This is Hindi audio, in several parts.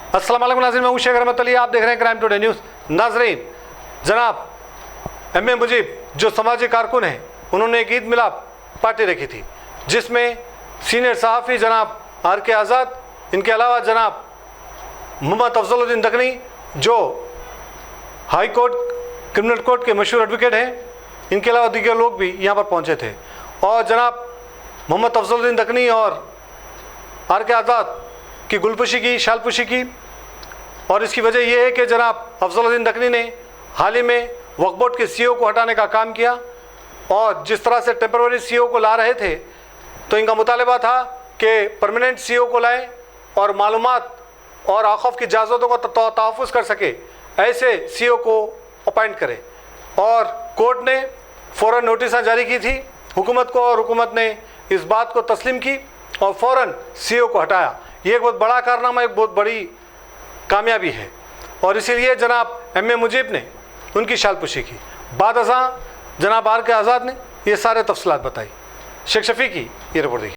अस्सलाम वालेकुम नाज़रीन, मैं हूं शेख रहमत अली, आप देख रहे हैं क्राइम टुडे न्यूज़। नाज़रीन, जनाब एम ए मुजीब जो समाजी कारकुन हैं, उन्होंने एक ईद मिलाप पार्टी रखी थी जिसमें सीनियर सहाफ़ी जनाब आर के आज़ाद, इनके अलावा जनाब मोहम्मद अफजलुद्दीन दकनी जो हाई कोर्ट क्रिमिनल कोर्ट के मशहूर एडवोकेट हैं, इनके अलावा दीगर लोग भी यहाँ पर पहुँचे थे। और जनाब मोहम्मद अफजलुद्दीन दकनी और आर के आज़ाद की गुलपुशी की, शालपुशी की। और इसकी वजह यह है कि जनाब अफजलुद्दीन दकनी ने हाल ही में वक्फ बोर्ड के सीईओ को हटाने का काम किया, और जिस तरह से टेम्पररी सीईओ को ला रहे थे तो इनका मुतालबा था कि परमानेंट सीईओ को लाएं और मालूमात और औक़ाफ़ की इजाज़तों का तहफ़्फ़ुज़ कर सके ऐसे सीईओ को अपॉइंट करें। और कोर्ट ने फ़ौरन नोटिसां जारी की थी हुकूमत को, और हुकूमत ने इस बात को तस्लीम की और फ़ौरन सीईओ को हटाया। ये एक बहुत बड़ा कारनामा, एक बहुत बड़ी कामयाबी है, और इसीलिए जनाब एम ए मुजीब ने उनकी शालपुशी की। बाद अज़ां जनाब आर के आज़ाद ने ये सारे तफसीलात बताई। शेख शफी की ये रिपोर्ट देखिए।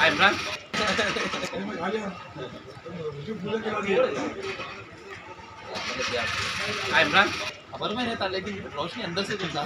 इमरान इमरान खबर में रहता, लेकिन रोशनी अंदर से गुजरा।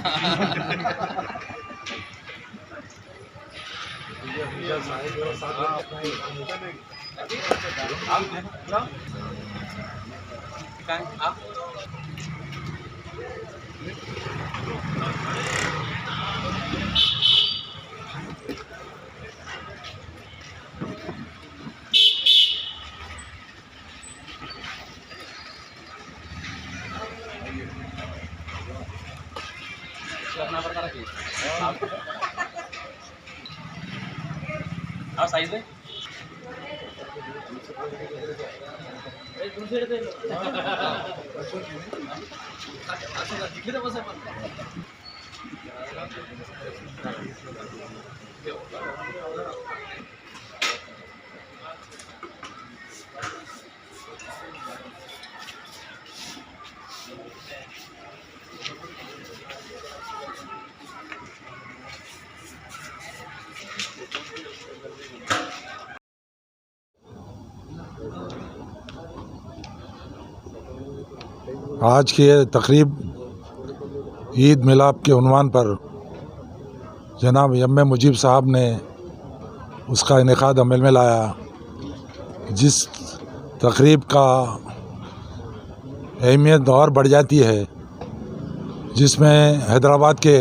अपना प्रकार की साइज है दिखले बस आज की ये तकरीब ईद मिलाप के उन्वान पर जनाब एम ए मुजीब साहब ने उसका इनेकाद अमल में लाया, जिस तकरीब का अहमियत और बढ़ जाती है, जिसमें हैदराबाद के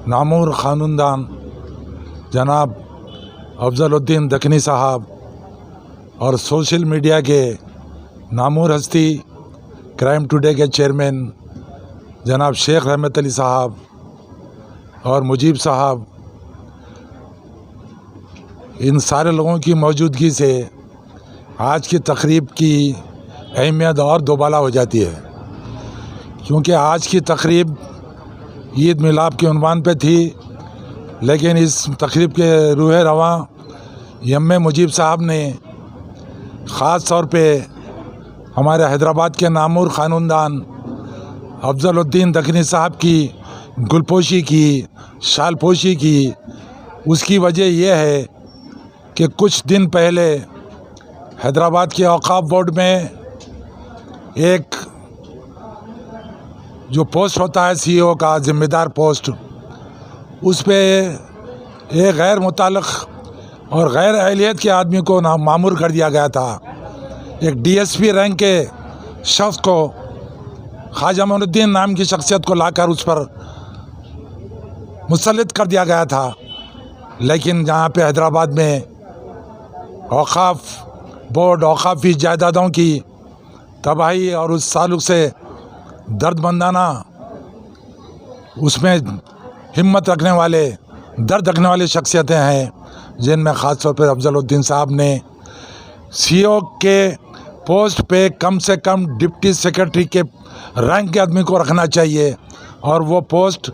नामूर ख़ानदान जनाब अफजलुद्दीन दकनी साहब और सोशल मीडिया के नामूर हस्ती क्राइम टुडे के चेयरमैन जनाब शेख रहमत अली साहब और मुजीब साहब, इन सारे लोगों की मौजूदगी से आज की तकरीब की अहमियत और दोबाला हो जाती है, क्योंकि आज की तकरीब ईद मिलाप के उन्वान पे थी, लेकिन इस तकरीब के रूह रवां एम.ए. मुजीब साहब ने ख़ास तौर पे हमारे हैदराबाद के नामूर ख़ानदान अफजलुद्दीन दखनी साहब की गुलपोशी की, शालपोशी की। उसकी वजह यह है कि कुछ दिन पहले हैदराबाद के औक़ाफ़ बोर्ड में एक जो पोस्ट होता है सीईओ का ज़िम्मेदार पोस्ट, उस पे एक गैर मुताल्लिक़ और गैर अहलियत के आदमी को मामूर कर दिया गया था। एक डीएसपी रैंक के शख्स को, ख्वाजा मोइनुद्दीन नाम की शख्सियत को लाकर उस पर मुसल्लित कर दिया गया था। लेकिन जहाँ पे हैदराबाद में औक़ाफ़ बोर्ड औक़ाफ़ी जायदादों की तबाही और उस ताल्लुक़ से दर्दमंदाना उसमें हिम्मत रखने वाले, दर्द रखने वाली शख्सियतें हैं, जिनमें ख़ास तौर पर अफजलुद्दीन साहब ने सीईओ के पोस्ट पे कम से कम डिप्टी सेक्रेटरी के रैंक के आदमी को रखना चाहिए और वो पोस्ट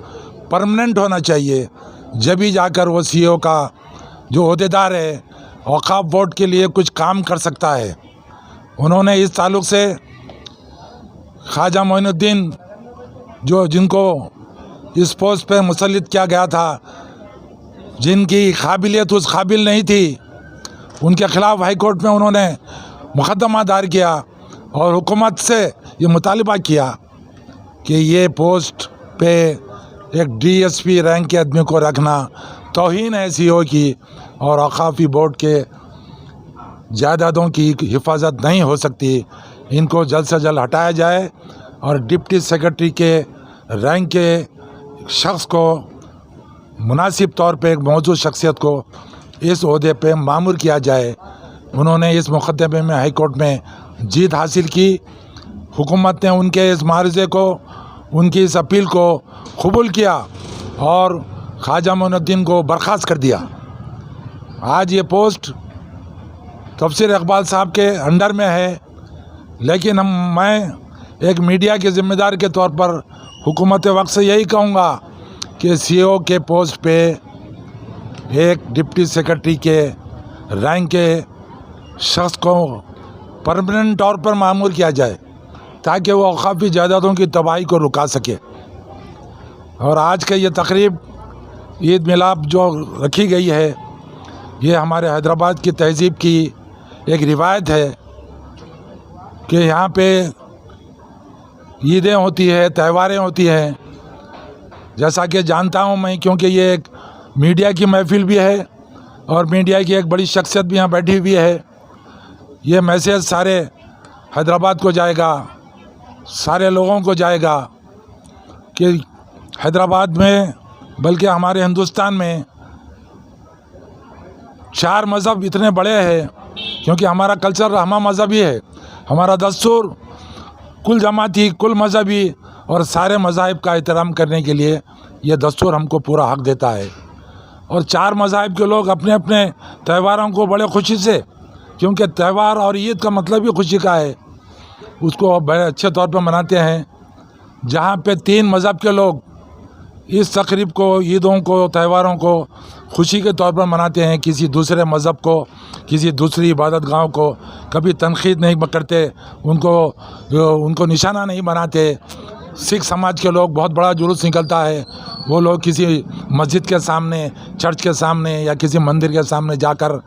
परमानेंट होना चाहिए, जब भी जाकर वो सीईओ का जो ओहदेदार है औक़ाफ़ बोर्ड के लिए कुछ काम कर सकता है। उन्होंने इस ताल्लुक़ से ख्वाजा मोइनुद्दीन जिनको इस पोस्ट पे मुसल्लित किया गया था, जिनकी काबिलियत उस काबिल नहीं थी, उनके ख़िलाफ़ हाई कोर्ट में उन्होंने मुकदमा दायर किया और हुकूमत से ये मुतालिबा किया कि ये पोस्ट पे एक डीएसपी रैंक के आदमी को रखना तौहीन है सीईओ की और औक़ाफ़ी बोर्ड के जायदादों की हिफाजत नहीं हो सकती। इनको जल्द से जल्द हटाया जाए और डिप्टी सेक्रेटरी के रैंक के शख्स को मुनासिब तौर पे एक मौजूद शख्सियत को इस ओहदे पे मामूर किया जाए। उन्होंने इस मुकदमे में हाई कोर्ट में जीत हासिल की। हुकूमत ने उनके इस मार्जे को, उनकी इस अपील को कबूल किया और ख्वाजा मोइनुद्दीन को बर्खास्त कर दिया। आज ये पोस्ट तफसीर इकबाल साहब के अंडर में है, लेकिन मैं एक मीडिया के ज़िम्मेदार के तौर पर हुकूमत वक्त से यही कहूँगा कि सीईओ के पोस्ट पे एक डिप्टी सेक्रेटरी के रैंक के शख्स को परमानेंट तौर पर मामूर किया जाए ताकि वो औक़ाफ़ी जायदादों की तबाही को रुका सके। और आज का ये तकरीब ईद मिलाद जो रखी गई है, ये हमारे हैदराबाद की तहज़ीब की एक रिवायत है कि यहाँ पे ईदें होती है, त्यौहारें होती हैं। जैसा कि जानता हूँ मैं, क्योंकि ये एक मीडिया की महफ़िल भी है और मीडिया की एक बड़ी शख्सियत भी यहाँ बैठी हुई है। ये मैसेज सारे हैदराबाद को जाएगा, सारे लोगों को जाएगा कि हैदराबाद में, बल्कि हमारे हिंदुस्तान में 4 मज़हब इतने बड़े हैं, क्योंकि हमारा कल्चर रहमा मज़हबी है। हमारा दस्तूर कुल जमाती, कुल मज़हबी और सारे मज़ाहिब का एहतराम करने के लिए ये दस्तूर हमको पूरा हक़ देता है। और 4 मज़ाहिब के लोग अपने अपने त्योहारों को बड़े खुशी से, क्योंकि त्यौहार और ईद का मतलब ही खुशी का है, उसको बड़े अच्छे तौर पर मनाते हैं। जहाँ पे 3 मज़हब के लोग इस तकरीब को, ईदों को, त्योहारों को खुशी के तौर पर मनाते हैं, किसी दूसरे मज़हब को, किसी दूसरी इबादत गाह को कभी तनक़ीद नहीं करते, उनको निशाना नहीं बनाते। सिख समाज के लोग बहुत बड़ा जुलूस निकलता है, वो लोग किसी मस्जिद के सामने, चर्च के सामने या किसी मंदिर के सामने जाकर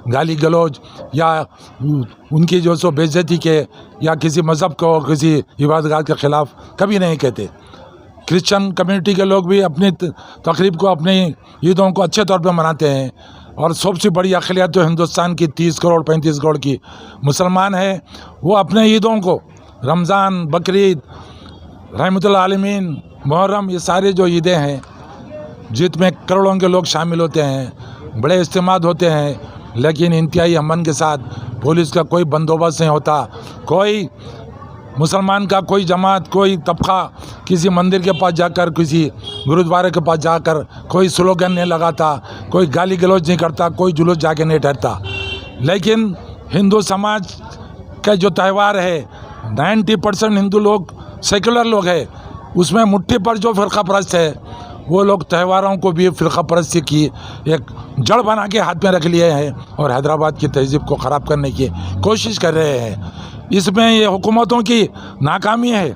गाली गलौज या उनकी जो सो बेइज्जती के या किसी मज़हब को, किसी इबादतगाह के ख़िलाफ़ कभी नहीं कहते। क्रिश्चियन कम्युनिटी के लोग भी अपनी तकरीब को, अपनी ईदों को अच्छे तौर पर मनाते हैं। और सबसे बड़ी अक़लियत तो हिंदुस्तान की 30 करोड़ 35 करोड़ की मुसलमान है, वो अपने ईदों को, रमज़ान, बकरीद, रहमतुल आलमीन, मुहर्रम, ये सारे जो ईदें हैं जिसमें करोड़ों के लोग शामिल होते हैं, बड़े इज्तिमात होते हैं, लेकिन इंतहाई अमन के साथ, पुलिस का कोई बंदोबस्त नहीं होता। कोई मुसलमान का कोई जमात, कोई तबका किसी मंदिर के पास जाकर, किसी गुरुद्वारे के पास जाकर कोई स्लोगन नहीं लगाता, कोई गाली गलौज नहीं करता, कोई जुलूस जाके नहीं ठहरता। लेकिन हिंदू समाज का जो त्यौहार है, 90% हिंदू लोग सेकुलर लोग हैं, उसमें मुट्ठी पर जो फ़िरका परस्त है वो लोग त्योहारों को भी फ़िरक़ा परस्ती की एक जड़ बना के हाथ में रख लिए हैं और हैदराबाद की तहज़ीब को ख़राब करने की कोशिश कर रहे हैं। इसमें ये हुकूमतों की नाकामी है,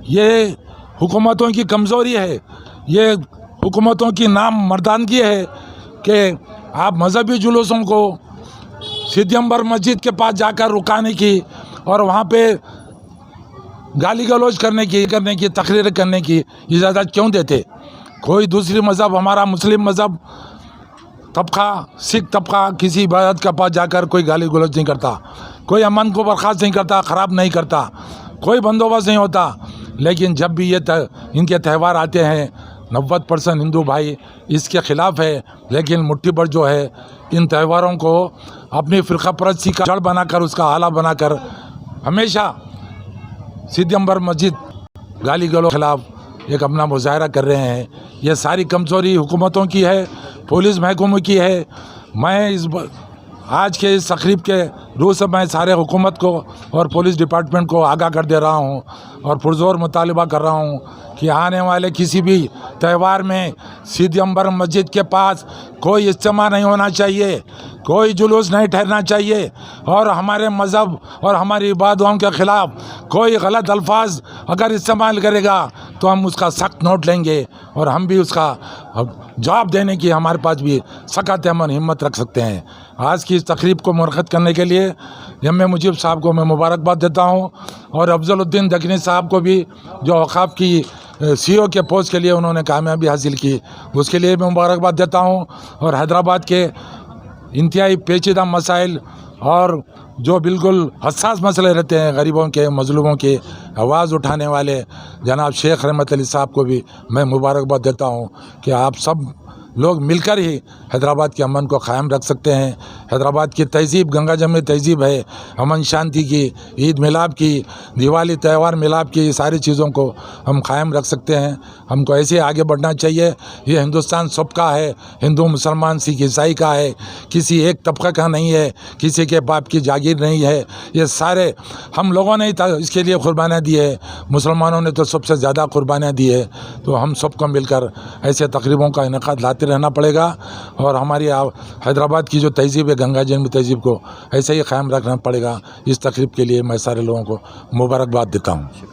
ये हुकूमतों की कमज़ोरी है, ये हुकूमतों की नामर्दानगी है कि आप मजहबी जुलूसों को सिद्धियम्बर मस्जिद के पास जाकर रुकाने की और वहाँ पे गाली गलौज करने की तकरीर करने की इजाज़त क्यों देते। कोई दूसरी मज़हब, हमारा मुस्लिम मज़हब तबका, सिख तबका किसी इबादत के पास जाकर कोई गाली गलौज नहीं करता, कोई अमन को बर्खास्त नहीं करता, ख़राब नहीं करता, कोई बंदोबस्त नहीं होता। लेकिन जब भी ये इनके त्यौहार आते हैं 90% हिंदू भाई इसके ख़िलाफ़ है। लेकिन मुट्ठी भर जो है इन त्योहारों को अपनी फ़िरक़ा परस्ती का जड़ बनाकर, उसका आला बनाकर हमेशा सिद्धियम्बर मस्जिद गाली गलौज के ख़िलाफ़ एक अपना मुजाहरा कर रहे हैं। ये सारी कमज़ोरी हुकूमतों की है, पुलिस महकमे की है। मैं आज के इस तकरीब के रूह से मैं सारे हुकूमत को और पुलिस डिपार्टमेंट को आगाह कर दे रहा हूँ और पुरज़ोर मुतालिबा कर रहा हूँ कि आने वाले किसी भी त्यौहार में सिद्धियम्बर मस्जिद के पास कोई इज्तिमा नहीं होना चाहिए, कोई जुलूस नहीं ठहरना चाहिए और हमारे मज़हब और हमारी इबादतों के ख़िलाफ़ कोई गलत अल्फाज अगर इस्तेमाल करेगा तो हम उसका सख्त नोट लेंगे और हम भी उसका जवाब देने की हमारे पास भी सख्त अमन हिम्मत रख सकते हैं। आज की इस तकरीब को मुनक़िद करने के लिए एम.ए. मुजीब साहब को मैं मुबारकबाद देता हूँ और अफजलुद्दीन दखनी साहब को भी जो औक़ाफ़ की CEO के पोस्ट के लिए उन्होंने कामयाबी हासिल की, उसके लिए मैं मुबारकबाद देता हूँ। और हैदराबाद के इंतहाई पेचीदा मसाइल और जो बिल्कुल हसास मसले रहते हैं गरीबों के, मज़लूमों के आवाज़ उठाने वाले जनाब शेख रहमत अली साहब को भी मैं मुबारकबाद देता हूँ कि आप सब लोग मिलकर ही हैदराबाद के अमन को क़ायम रख सकते हैं। हैदराबाद की तहज़ीब गंगा जमुनी तहज़ीब है, अमन शांति की, ईद मिलाप की, दिवाली त्यौहार मिलाप की, सारी चीज़ों को हम क़ायम रख सकते हैं। हमको ऐसे आगे बढ़ना चाहिए। ये हिंदुस्तान सबका है, हिंदू मुसलमान सिख ईसाई का है, किसी एक तबक़े का नहीं है, किसी के बाप की जागीर नहीं है। ये सारे हम लोगों ने इसके लिए क़ुरबानियाँ दी है, मुसलमानों ने तो सबसे ज़्यादा क़ुरबानियाँ दी है। तो हम सबको मिलकर ऐसे तकरीबों का इनेकाद लाते रहना पड़ेगा और हमारी हैदराबाद की जो तहज़ीब है गंगा जमुनी तहज़ीब को ऐसे ही क़ायम रखना पड़ेगा। इस तकरीब के लिए मैं सारे लोगों को मुबारकबाद देता हूँ।